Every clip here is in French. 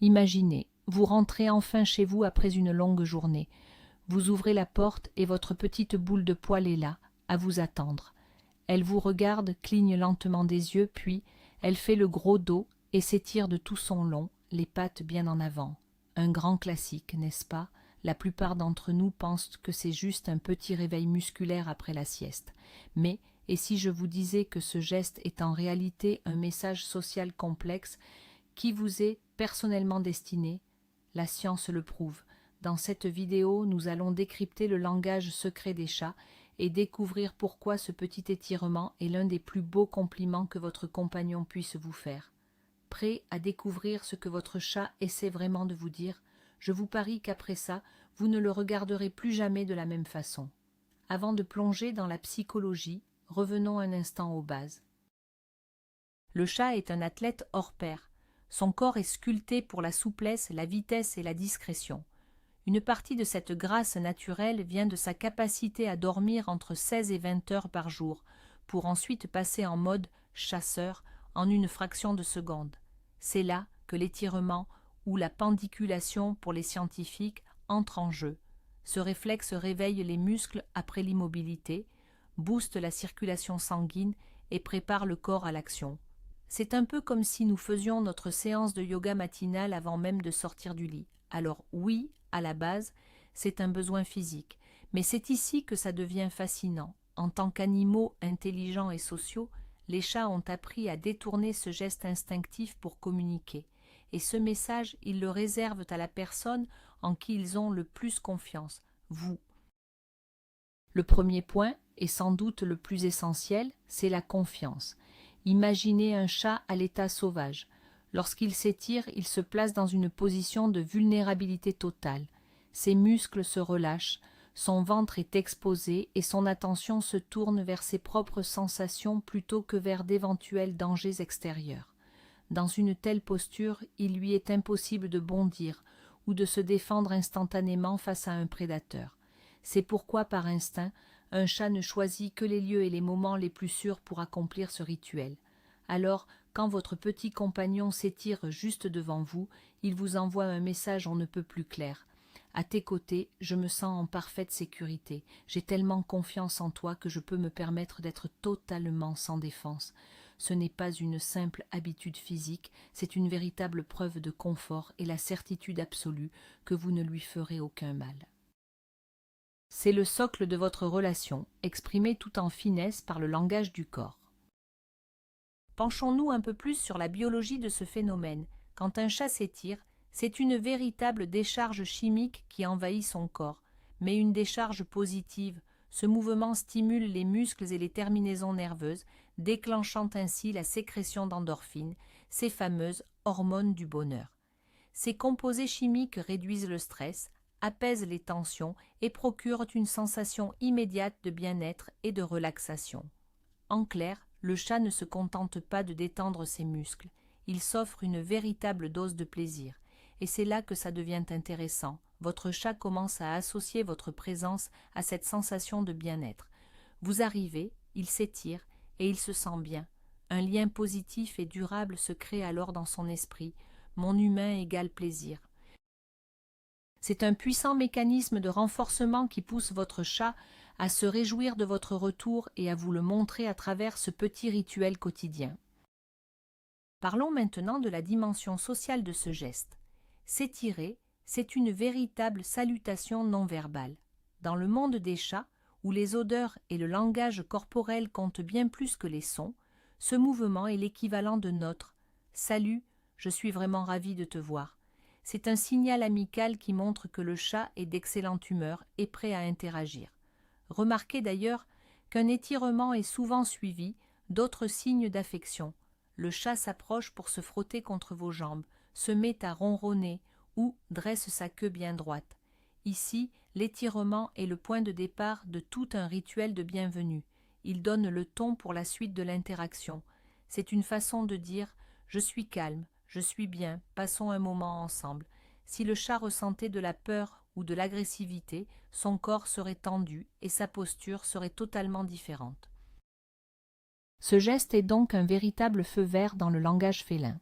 Imaginez, vous rentrez enfin chez vous après une longue journée. Vous ouvrez la porte et votre petite boule de poil est là, à vous attendre. Elle vous regarde, cligne lentement des yeux, puis elle fait le gros dos et s'étire de tout son long, les pattes bien en avant. Un grand classique, n'est-ce pas? La plupart d'entre nous pensent que c'est juste un petit réveil musculaire après la sieste. Mais, et si je vous disais que ce geste est en réalité un message social complexe qui vous est personnellement destiné? La science le prouve. Dans cette vidéo, nous allons décrypter le langage secret des chats et découvrir pourquoi ce petit étirement est l'un des plus beaux compliments que votre compagnon puisse vous faire. Prêt à découvrir ce que votre chat essaie vraiment de vous dire? Je vous parie qu'après ça, vous ne le regarderez plus jamais de la même façon. Avant de plonger dans la psychologie, revenons un instant aux bases. Le chat est un athlète hors pair. Son corps est sculpté pour la souplesse, la vitesse et la discrétion. Une partie de cette grâce naturelle vient de sa capacité à dormir entre 16 et 20 heures par jour, pour ensuite passer en mode chasseur en une fraction de seconde. C'est là que l'étirement ou la pendiculation pour les scientifiques entre en jeu. Ce réflexe réveille les muscles après l'immobilité, booste la circulation sanguine et prépare le corps à l'action. C'est un peu comme si nous faisions notre séance de yoga matinale avant même de sortir du lit. Alors oui, à la base, c'est un besoin physique, mais c'est ici que ça devient fascinant. En tant qu'animaux intelligents et sociaux, les chats ont appris à détourner ce geste instinctif pour communiquer. Et ce message, ils le réservent à la personne en qui ils ont le plus confiance, vous. Le premier point, et sans doute le plus essentiel, c'est la confiance. Imaginez un chat à l'état sauvage. Lorsqu'il s'étire, il se place dans une position de vulnérabilité totale. Ses muscles se relâchent, son ventre est exposé et son attention se tourne vers ses propres sensations plutôt que vers d'éventuels dangers extérieurs. Dans une telle posture, il lui est impossible de bondir ou de se défendre instantanément face à un prédateur. C'est pourquoi, par instinct, un chat ne choisit que les lieux et les moments les plus sûrs pour accomplir ce rituel. Alors, quand votre petit compagnon s'étire juste devant vous, il vous envoie un message on ne peut plus clair. À tes côtés, je me sens en parfaite sécurité. J'ai tellement confiance en toi que je peux me permettre d'être totalement sans défense. Ce n'est pas une simple habitude physique, c'est une véritable preuve de confort et la certitude absolue que vous ne lui ferez aucun mal. C'est le socle de votre relation, exprimé tout en finesse par le langage du corps. Penchons-nous un peu plus sur la biologie de ce phénomène. Quand un chat s'étire, c'est une véritable décharge chimique qui envahit son corps, mais une décharge positive. Ce mouvement stimule les muscles et les terminaisons nerveuses, déclenchant ainsi la sécrétion d'endorphines, ces fameuses hormones du bonheur. Ces composés chimiques réduisent le stress, apaisent les tensions et procurent une sensation immédiate de bien-être et de relaxation. En clair, le chat ne se contente pas de détendre ses muscles, il s'offre une véritable dose de plaisir. Et c'est là que ça devient intéressant. Votre chat commence à associer votre présence à cette sensation de bien-être. Vous arrivez, il s'étire et il se sent bien. Un lien positif et durable se crée alors dans son esprit. Mon humain égale plaisir. C'est un puissant mécanisme de renforcement qui pousse votre chat à se réjouir de votre retour et à vous le montrer à travers ce petit rituel quotidien. Parlons maintenant de la dimension sociale de ce geste. S'étirer, c'est une véritable salutation non verbale. Dans le monde des chats, où les odeurs et le langage corporel comptent bien plus que les sons, ce mouvement est l'équivalent de notre « Salut, je suis vraiment ravi de te voir ». C'est un signal amical qui montre que le chat est d'excellente humeur et prêt à interagir. Remarquez d'ailleurs qu'un étirement est souvent suivi d'autres signes d'affection. Le chat s'approche pour se frotter contre vos jambes, se met à ronronner ou dresse sa queue bien droite. Ici, l'étirement est le point de départ de tout un rituel de bienvenue. Il donne le ton pour la suite de l'interaction. C'est une façon de dire « Je suis calme, je suis bien, passons un moment ensemble ». Si le chat ressentait de la peur ou de l'agressivité, son corps serait tendu et sa posture serait totalement différente. Ce geste est donc un véritable feu vert dans le langage félin.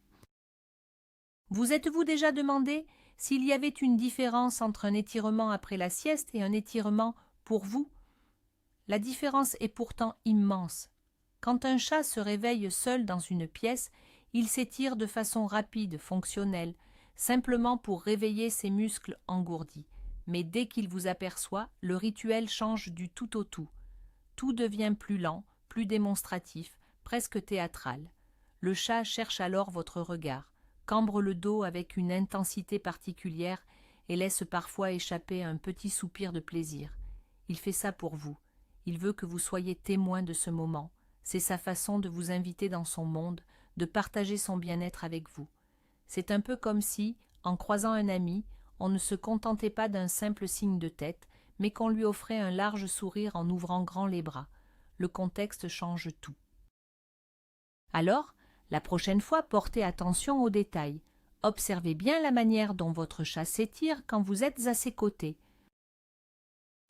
Vous êtes-vous déjà demandé s'il y avait une différence entre un étirement après la sieste et un étirement pour vous? La différence est pourtant immense. Quand un chat se réveille seul dans une pièce, il s'étire de façon rapide, fonctionnelle, simplement pour réveiller ses muscles engourdis. Mais dès qu'il vous aperçoit, le rituel change du tout au tout. Tout devient plus lent, plus démonstratif, presque théâtral. Le chat cherche alors votre regard, cambre le dos avec une intensité particulière et laisse parfois échapper un petit soupir de plaisir. Il fait ça pour vous. Il veut que vous soyez témoin de ce moment. C'est sa façon de vous inviter dans son monde, de partager son bien-être avec vous. C'est un peu comme si, en croisant un ami, on ne se contentait pas d'un simple signe de tête, mais qu'on lui offrait un large sourire en ouvrant grand les bras. Le contexte change tout. Alors, la prochaine fois, portez attention aux détails. Observez bien la manière dont votre chat s'étire quand vous êtes à ses côtés.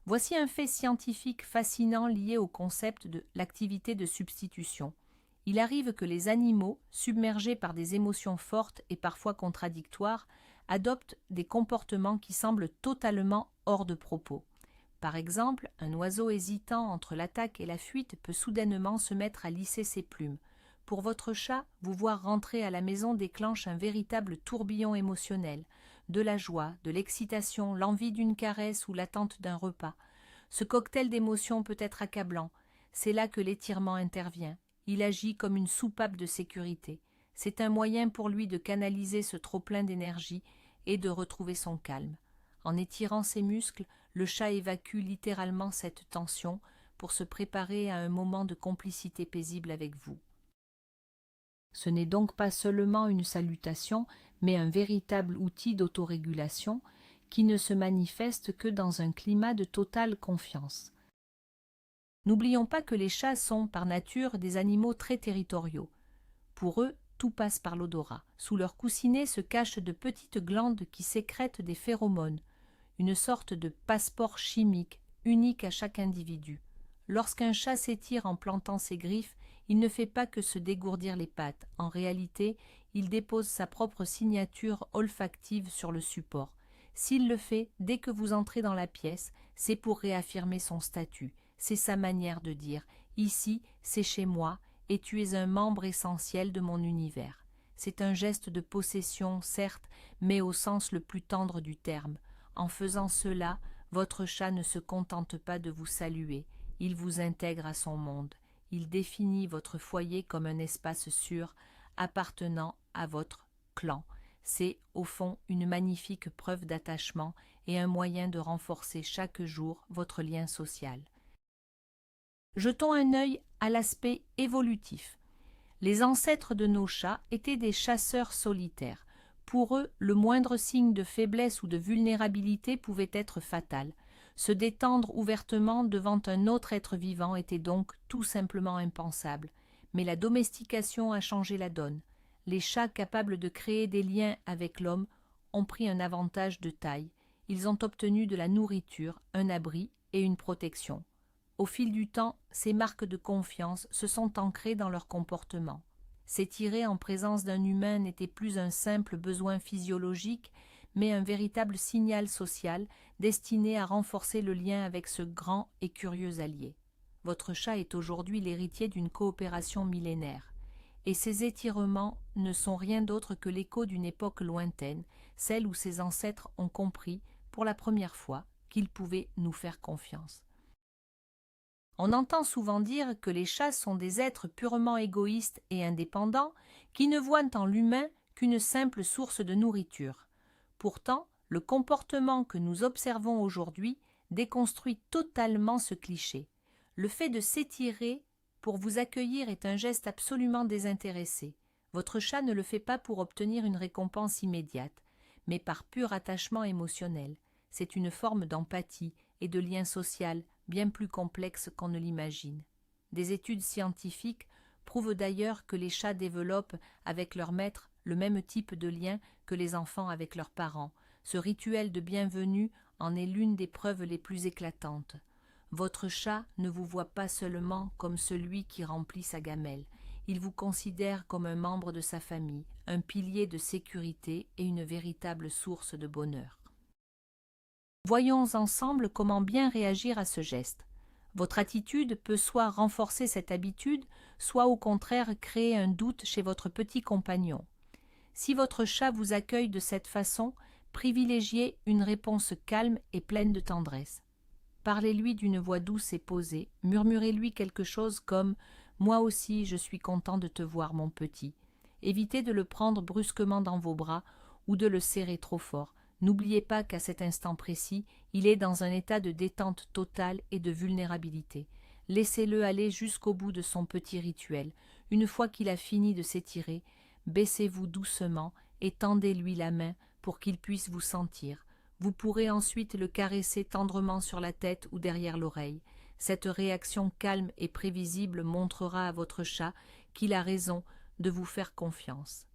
Voici un fait scientifique fascinant lié au concept de l'activité de substitution. Il arrive que les animaux, submergés par des émotions fortes et parfois contradictoires, adoptent des comportements qui semblent totalement hors de propos. Par exemple, un oiseau hésitant entre l'attaque et la fuite peut soudainement se mettre à lisser ses plumes. Pour votre chat, vous voir rentrer à la maison déclenche un véritable tourbillon émotionnel, de la joie, de l'excitation, l'envie d'une caresse ou l'attente d'un repas. Ce cocktail d'émotions peut être accablant. C'est là que l'étirement intervient. Il agit comme une soupape de sécurité. C'est un moyen pour lui de canaliser ce trop-plein d'énergie et de retrouver son calme. En étirant ses muscles, le chat évacue littéralement cette tension pour se préparer à un moment de complicité paisible avec vous. Ce n'est donc pas seulement une salutation, mais un véritable outil d'autorégulation qui ne se manifeste que dans un climat de totale confiance. N'oublions pas que les chats sont, par nature, des animaux très territoriaux. Pour eux, tout passe par l'odorat. Sous leur coussinet se cachent de petites glandes qui sécrètent des phéromones, une sorte de passeport chimique unique à chaque individu. Lorsqu'un chat s'étire en plantant ses griffes, il ne fait pas que se dégourdir les pattes. En réalité, il dépose sa propre signature olfactive sur le support. S'il le fait dès que vous entrez dans la pièce, c'est pour réaffirmer son statut. C'est sa manière de dire « Ici, c'est chez moi et tu es un membre essentiel de mon univers ». C'est un geste de possession, certes, mais au sens le plus tendre du terme. En faisant cela, votre chat ne se contente pas de vous saluer, il vous intègre à son monde. Il définit votre foyer comme un espace sûr, appartenant à votre clan. C'est, au fond, une magnifique preuve d'attachement et un moyen de renforcer chaque jour votre lien social. Jetons un œil à l'aspect évolutif. Les ancêtres de nos chats étaient des chasseurs solitaires. Pour eux, le moindre signe de faiblesse ou de vulnérabilité pouvait être fatal. Se détendre ouvertement devant un autre être vivant était donc tout simplement impensable. Mais la domestication a changé la donne. Les chats capables de créer des liens avec l'homme ont pris un avantage de taille. Ils ont obtenu de la nourriture, un abri et une protection. Au fil du temps, ces marques de confiance se sont ancrées dans leur comportement. S'étirer en présence d'un humain n'était plus un simple besoin physiologique, mais un véritable signal social destiné à renforcer le lien avec ce grand et curieux allié. Votre chat est aujourd'hui l'héritier d'une coopération millénaire, et ces étirements ne sont rien d'autre que l'écho d'une époque lointaine, celle où ses ancêtres ont compris, pour la première fois, qu'ils pouvaient nous faire confiance. On entend souvent dire que les chats sont des êtres purement égoïstes et indépendants qui ne voient en l'humain qu'une simple source de nourriture. Pourtant, le comportement que nous observons aujourd'hui déconstruit totalement ce cliché. Le fait de s'étirer pour vous accueillir est un geste absolument désintéressé. Votre chat ne le fait pas pour obtenir une récompense immédiate, mais par pur attachement émotionnel. C'est une forme d'empathie et de lien social bien plus complexe qu'on ne l'imagine. Des études scientifiques prouvent d'ailleurs que les chats développent avec leur maître le même type de lien que les enfants avec leurs parents. Ce rituel de bienvenue en est l'une des preuves les plus éclatantes. Votre chat ne vous voit pas seulement comme celui qui remplit sa gamelle. il vous considère comme un membre de sa famille, un pilier de sécurité et une véritable source de bonheur. Voyons ensemble comment bien réagir à ce geste. Votre attitude peut soit renforcer cette habitude, soit au contraire créer un doute chez votre petit compagnon. Si votre chat vous accueille de cette façon, privilégiez une réponse calme et pleine de tendresse. Parlez-lui d'une voix douce et posée, murmurez-lui quelque chose comme « Moi aussi, je suis content de te voir, mon petit ». Évitez de le prendre brusquement dans vos bras ou de le serrer trop fort. N'oubliez pas qu'à cet instant précis, il est dans un état de détente totale et de vulnérabilité. Laissez-le aller jusqu'au bout de son petit rituel. Une fois qu'il a fini de s'étirer, baissez-vous doucement et tendez-lui la main pour qu'il puisse vous sentir. Vous pourrez ensuite le caresser tendrement sur la tête ou derrière l'oreille. Cette réaction calme et prévisible montrera à votre chat qu'il a raison de vous faire confiance.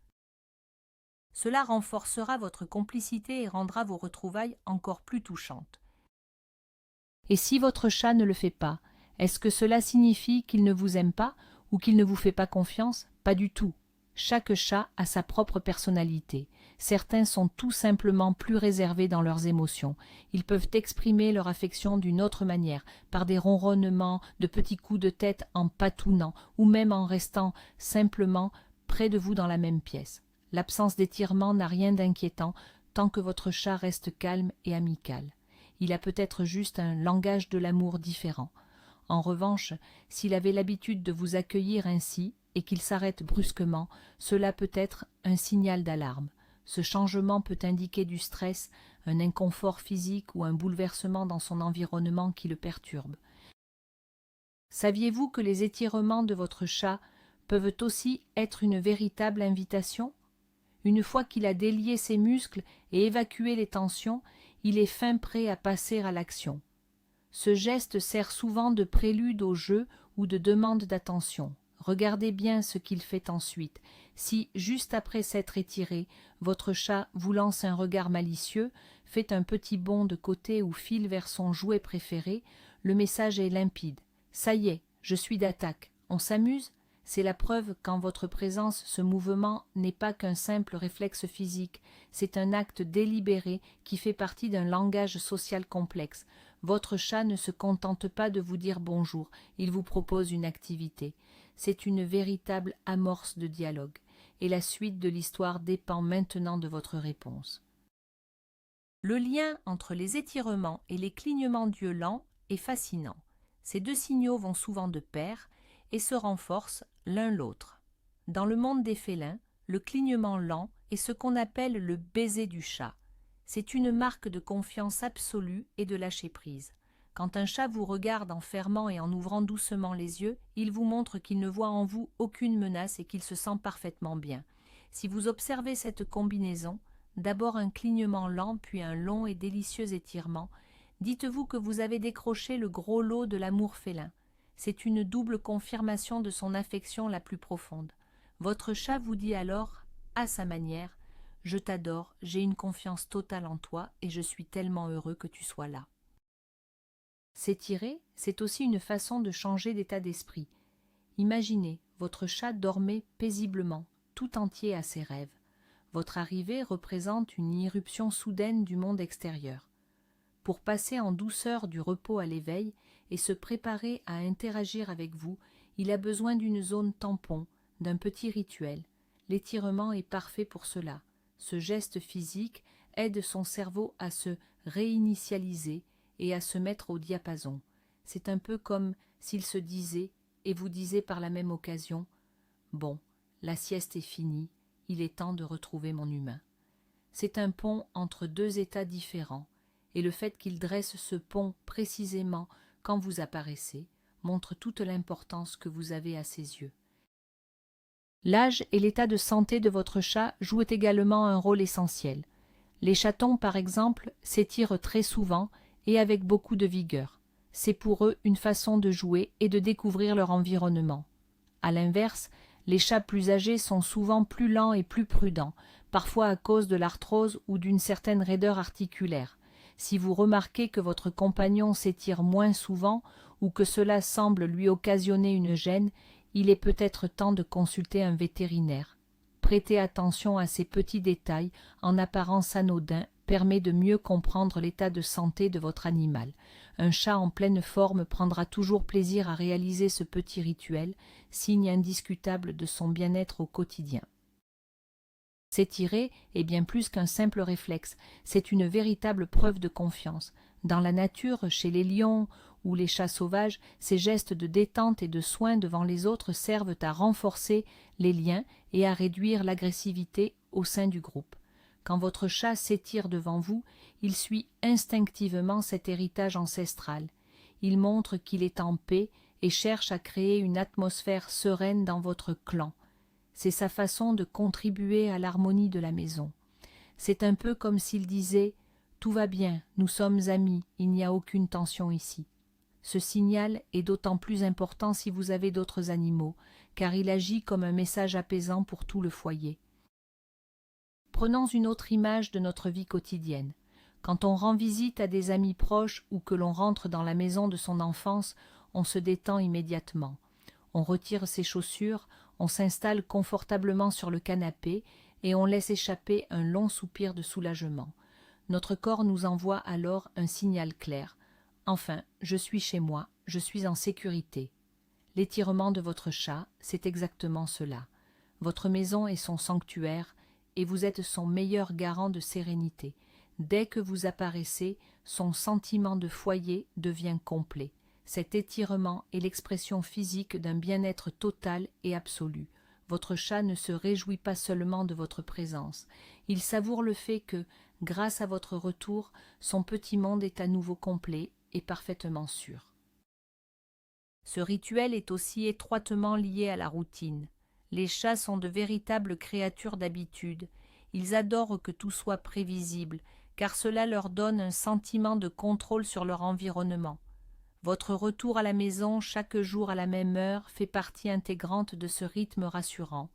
Cela renforcera votre complicité et rendra vos retrouvailles encore plus touchantes. Et si votre chat ne le fait pas, est-ce que cela signifie qu'il ne vous aime pas ou qu'il ne vous fait pas confiance? Pas du tout. Chaque chat a sa propre personnalité. Certains sont tout simplement plus réservés dans leurs émotions. Ils peuvent exprimer leur affection d'une autre manière, par des ronronnements, de petits coups de tête en patounant, ou même en restant simplement près de vous dans la même pièce. L'absence d'étirement n'a rien d'inquiétant tant que votre chat reste calme et amical. Il a peut-être juste un langage de l'amour différent. En revanche, s'il avait l'habitude de vous accueillir ainsi et qu'il s'arrête brusquement, cela peut être un signal d'alarme. Ce changement peut indiquer du stress, un inconfort physique ou un bouleversement dans son environnement qui le perturbe. Saviez-vous que les étirements de votre chat peuvent aussi être une véritable invitation? Une fois qu'il a délié ses muscles et évacué les tensions, il est fin prêt à passer à l'action. Ce geste sert souvent de prélude au jeu ou de demande d'attention. Regardez bien ce qu'il fait ensuite. Si, juste après s'être étiré, votre chat vous lance un regard malicieux, fait un petit bond de côté ou file vers son jouet préféré, le message est limpide. Ça y est, je suis d'attaque. On s'amuse? C'est la preuve qu'en votre présence, ce mouvement n'est pas qu'un simple réflexe physique, c'est un acte délibéré qui fait partie d'un langage social complexe. Votre chat ne se contente pas de vous dire bonjour, il vous propose une activité. C'est une véritable amorce de dialogue, et la suite de l'histoire dépend maintenant de votre réponse. Le lien entre les étirements et les clignements d'yeux lents est fascinant. Ces deux signaux vont souvent de pair et se renforcent l'un l'autre. Dans le monde des félins, le clignement lent est ce qu'on appelle le baiser du chat. C'est une marque de confiance absolue et de lâcher-prise. Quand un chat vous regarde en fermant et en ouvrant doucement les yeux, il vous montre qu'il ne voit en vous aucune menace et qu'il se sent parfaitement bien. Si vous observez cette combinaison, d'abord un clignement lent puis un long et délicieux étirement, dites-vous que vous avez décroché le gros lot de l'amour félin. C'est une double confirmation de son affection la plus profonde. Votre chat vous dit alors, à sa manière, « Je t'adore, j'ai une confiance totale en toi et je suis tellement heureux que tu sois là. » S'étirer, c'est aussi une façon de changer d'état d'esprit. Imaginez, votre chat dormait paisiblement, tout entier à ses rêves. Votre arrivée représente une irruption soudaine du monde extérieur. Pour passer en douceur du repos à l'éveil et se préparer à interagir avec vous, il a besoin d'une zone tampon, d'un petit rituel. L'étirement est parfait pour cela. Ce geste physique aide son cerveau à se réinitialiser et à se mettre au diapason. C'est un peu comme s'il se disait, et vous disait par la même occasion, « Bon, la sieste est finie, il est temps de retrouver mon humain. » C'est un pont entre deux états différents, et le fait qu'il dresse ce pont précisément quand vous apparaissez montre toute l'importance que vous avez à ses yeux. L'âge et l'état de santé de votre chat jouent également un rôle essentiel. Les chatons, par exemple, s'étirent très souvent et avec beaucoup de vigueur. C'est pour eux une façon de jouer et de découvrir leur environnement. À l'inverse, les chats plus âgés sont souvent plus lents et plus prudents, parfois à cause de l'arthrose ou d'une certaine raideur articulaire. Si vous remarquez que votre compagnon s'étire moins souvent ou que cela semble lui occasionner une gêne, il est peut-être temps de consulter un vétérinaire. Prêter attention à ces petits détails, en apparence anodins, permet de mieux comprendre l'état de santé de votre animal. Un chat en pleine forme prendra toujours plaisir à réaliser ce petit rituel, signe indiscutable de son bien-être au quotidien. S'étirer est bien plus qu'un simple réflexe, c'est une véritable preuve de confiance. Dans la nature, chez les lions ou les chats sauvages, ces gestes de détente et de soin devant les autres servent à renforcer les liens et à réduire l'agressivité au sein du groupe. Quand votre chat s'étire devant vous, il suit instinctivement cet héritage ancestral. Il montre qu'il est en paix et cherche à créer une atmosphère sereine dans votre clan. C'est sa façon de contribuer à l'harmonie de la maison. C'est un peu comme s'il disait « Tout va bien, nous sommes amis, il n'y a aucune tension ici ». Ce signal est d'autant plus important si vous avez d'autres animaux, car il agit comme un message apaisant pour tout le foyer. Prenons une autre image de notre vie quotidienne. Quand on rend visite à des amis proches ou que l'on rentre dans la maison de son enfance, on se détend immédiatement. On retire ses chaussures, on s'installe confortablement sur le canapé et on laisse échapper un long soupir de soulagement. Notre corps nous envoie alors un signal clair. Enfin, je suis chez moi, je suis en sécurité. L'étirement de votre chat, c'est exactement cela. Votre maison est son sanctuaire et vous êtes son meilleur garant de sérénité. Dès que vous apparaissez, son sentiment de foyer devient complet. Cet étirement est l'expression physique d'un bien-être total et absolu. Votre chat ne se réjouit pas seulement de votre présence. Il savoure le fait que, grâce à votre retour, son petit monde est à nouveau complet et parfaitement sûr. Ce rituel est aussi étroitement lié à la routine. Les chats sont de véritables créatures d'habitude. Ils adorent que tout soit prévisible, car cela leur donne un sentiment de contrôle sur leur environnement. Votre retour à la maison chaque jour à la même heure fait partie intégrante de ce rythme rassurant,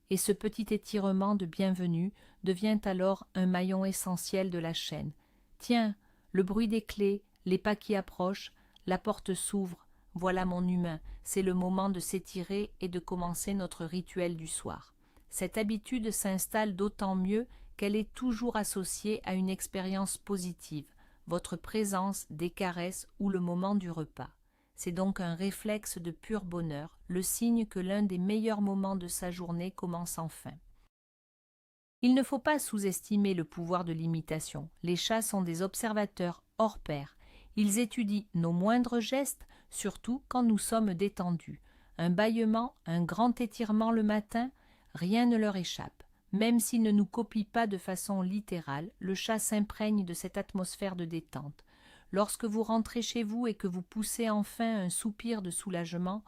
et ce petit étirement de bienvenue devient alors un maillon essentiel de la chaîne. Tiens, le bruit des clés, les pas qui approchent, la porte s'ouvre, voilà mon humain, c'est le moment de s'étirer et de commencer notre rituel du soir. Cette habitude s'installe d'autant mieux qu'elle est toujours associée à une expérience positive, votre présence, des caresses ou le moment du repas. C'est donc un réflexe de pur bonheur, le signe que l'un des meilleurs moments de sa journée commence enfin. Il ne faut pas sous-estimer le pouvoir de l'imitation. Les chats sont des observateurs hors pair. Ils étudient nos moindres gestes, surtout quand nous sommes détendus. Un bâillement, un grand étirement le matin, rien ne leur échappe. Même s'il ne nous copie pas de façon littérale, le chat s'imprègne de cette atmosphère de détente. Lorsque vous rentrez chez vous et que vous poussez enfin un soupir de soulagement,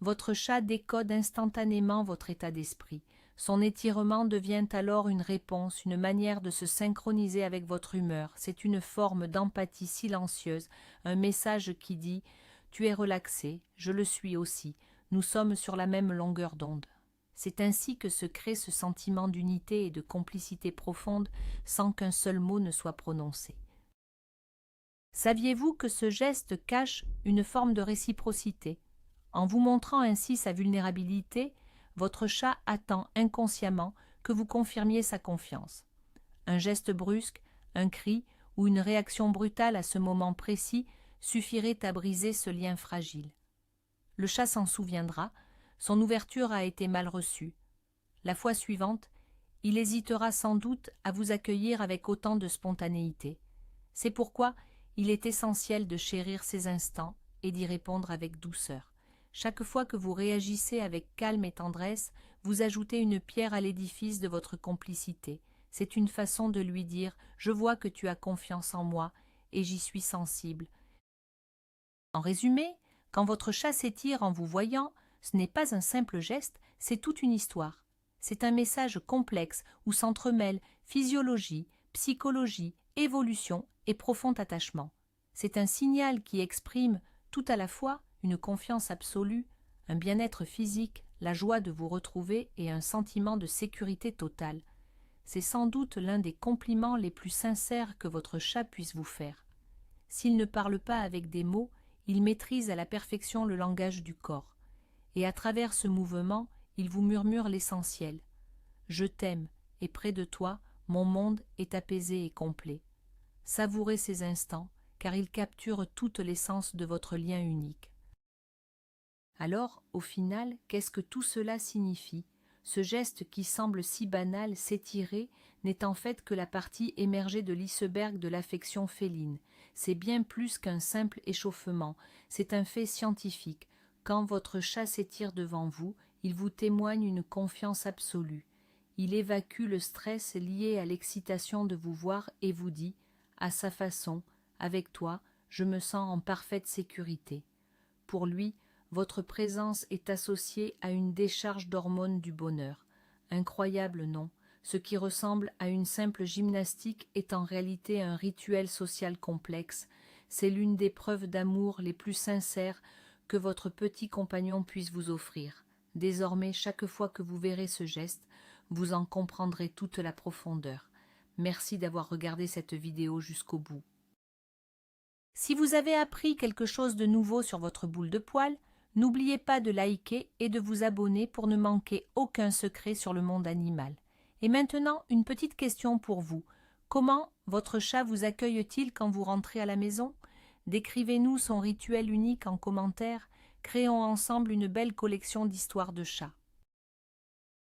votre chat décode instantanément votre état d'esprit. Son étirement devient alors une réponse, une manière de se synchroniser avec votre humeur. C'est une forme d'empathie silencieuse, un message qui dit « Tu es relaxé, je le suis aussi, nous sommes sur la même longueur d'onde ». C'est ainsi que se crée ce sentiment d'unité et de complicité profonde sans qu'un seul mot ne soit prononcé. Saviez-vous que ce geste cache une forme de réciprocité? En vous montrant ainsi sa vulnérabilité, votre chat attend inconsciemment que vous confirmiez sa confiance. Un geste brusque, un cri ou une réaction brutale à ce moment précis suffirait à briser ce lien fragile. Le chat s'en souviendra, son ouverture a été mal reçue. La fois suivante, il hésitera sans doute à vous accueillir avec autant de spontanéité. C'est pourquoi il est essentiel de chérir ces instants et d'y répondre avec douceur. Chaque fois que vous réagissez avec calme et tendresse, vous ajoutez une pierre à l'édifice de votre complicité. C'est une façon de lui dire « Je vois que tu as confiance en moi et j'y suis sensible ». En résumé, quand votre chat s'étire en vous voyant, ce n'est pas un simple geste, c'est toute une histoire. C'est un message complexe où s'entremêlent physiologie, psychologie, évolution et profond attachement. C'est un signal qui exprime tout à la fois une confiance absolue, un bien-être physique, la joie de vous retrouver et un sentiment de sécurité totale. C'est sans doute l'un des compliments les plus sincères que votre chat puisse vous faire. S'il ne parle pas avec des mots, il maîtrise à la perfection le langage du corps. et à travers ce mouvement, il vous murmure l'essentiel. Je t'aime, et près de toi, mon monde est apaisé et complet. Savourez ces instants, car ils capturent toute l'essence de votre lien unique. Alors, au final, qu'est-ce que tout cela signifie? Ce geste qui semble si banal, s'étirer, n'est en fait que la partie émergée de l'iceberg de l'affection féline. C'est bien plus qu'un simple échauffement, c'est un fait scientifique. Quand votre chat s'étire devant vous, il vous témoigne une confiance absolue. Il évacue le stress lié à l'excitation de vous voir et vous dit, à sa façon, avec toi, je me sens en parfaite sécurité. Pour lui, votre présence est associée à une décharge d'hormones du bonheur. Incroyable, non? Ce qui ressemble à une simple gymnastique est en réalité un rituel social complexe. C'est l'une des preuves d'amour les plus sincères que votre petit compagnon puisse vous offrir. Désormais, chaque fois que vous verrez ce geste, vous en comprendrez toute la profondeur. Merci d'avoir regardé cette vidéo jusqu'au bout. Si vous avez appris quelque chose de nouveau sur votre boule de poil, n'oubliez pas de liker et de vous abonner pour ne manquer aucun secret sur le monde animal. Et maintenant, une petite question pour vous. Comment votre chat vous accueille-t-il quand vous rentrez à la maison? Décrivez-nous son rituel unique en commentaire. Créons ensemble une belle collection d'histoires de chats.